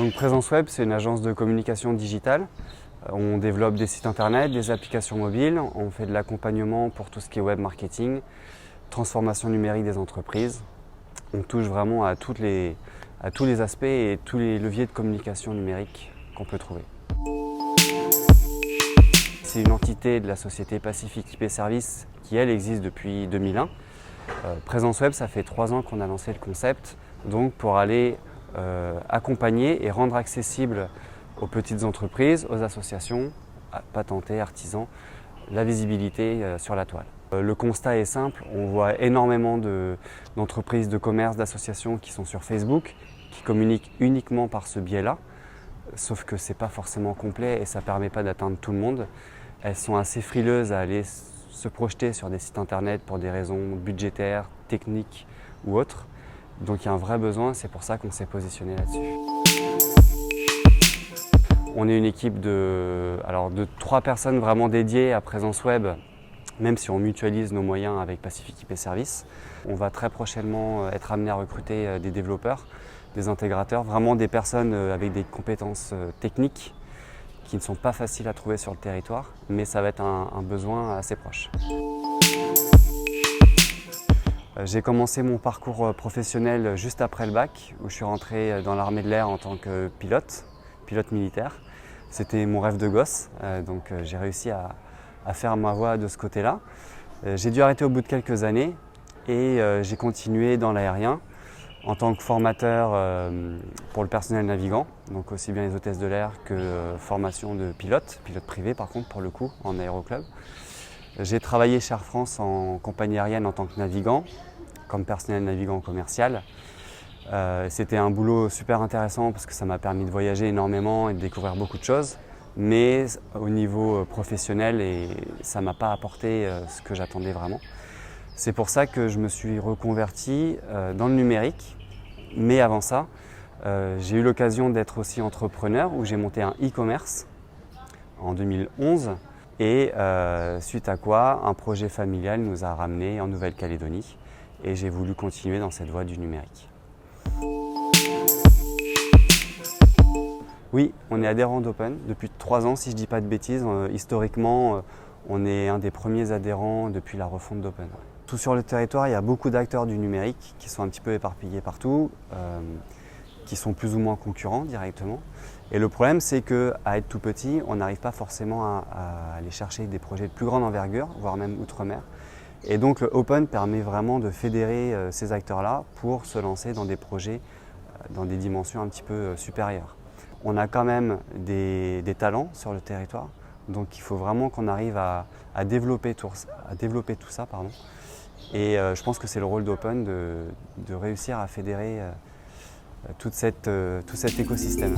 Donc Présence Web, c'est une agence de communication digitale. On développe des sites internet, des applications mobiles, on fait de l'accompagnement pour tout ce qui est web marketing, transformation numérique des entreprises. On touche vraiment à tous les aspects et tous les leviers de communication numérique qu'on peut trouver. C'est une entité de la société Pacific IP Services qui, elle, existe depuis 2001. Présence Web, ça fait 3 ans qu'on a lancé le concept, donc pour aller accompagner et rendre accessible aux petites entreprises, aux associations, patentés, artisans, la visibilité sur la toile. Le constat est simple, on voit énormément d'entreprises, de commerces, d'associations qui sont sur Facebook, qui communiquent uniquement par ce biais-là, sauf que ce n'est pas forcément complet et ça ne permet pas d'atteindre tout le monde. Elles sont assez frileuses à aller se projeter sur des sites internet pour des raisons budgétaires, techniques ou autres. Donc il y a un vrai besoin, c'est pour ça qu'on s'est positionné là-dessus. On est une équipe de 3 personnes vraiment dédiées à Présence Web, même si on mutualise nos moyens avec Pacific IP Services. On va très prochainement être amené à recruter des développeurs, des intégrateurs, vraiment des personnes avec des compétences techniques qui ne sont pas faciles à trouver sur le territoire, mais ça va être un besoin assez proche. J'ai commencé mon parcours professionnel juste après le bac, où je suis rentré dans l'armée de l'air en tant que pilote militaire. C'était mon rêve de gosse, donc j'ai réussi à faire ma voie de ce côté-là. J'ai dû arrêter au bout de quelques années et j'ai continué dans l'aérien en tant que formateur pour le personnel navigant, donc aussi bien les hôtesses de l'air que formation de pilote privé par contre pour le coup en aéroclub. J'ai travaillé chez Air France en compagnie aérienne en tant que navigant, comme personnel navigant commercial. C'était un boulot super intéressant parce que ça m'a permis de voyager énormément et de découvrir beaucoup de choses. Mais au niveau professionnel, ça ne m'a pas apporté ce que j'attendais vraiment. C'est pour ça que je me suis reconverti dans le numérique. Mais avant ça, j'ai eu l'occasion d'être aussi entrepreneur où j'ai monté un e-commerce en 2011. Et suite à quoi, un projet familial nous a ramenés en Nouvelle-Calédonie et j'ai voulu continuer dans cette voie du numérique. Oui, on est adhérent d'Open depuis 3 ans, si je ne dis pas de bêtises. Historiquement, on est un des premiers adhérents depuis la refonte d'Open. Tout sur le territoire, il y a beaucoup d'acteurs du numérique qui sont un petit peu éparpillés partout, qui sont plus ou moins concurrents directement. Et le problème, c'est qu'à être tout petit, on n'arrive pas forcément à aller chercher des projets de plus grande envergure, voire même outre-mer. Et donc le Open permet vraiment de fédérer ces acteurs-là pour se lancer dans des projets dans des dimensions un petit peu supérieures. On a quand même des talents sur le territoire, donc il faut vraiment qu'on arrive à développer tout ça. Et je pense que c'est le rôle d'Open de réussir à fédérer tout cet écosystème.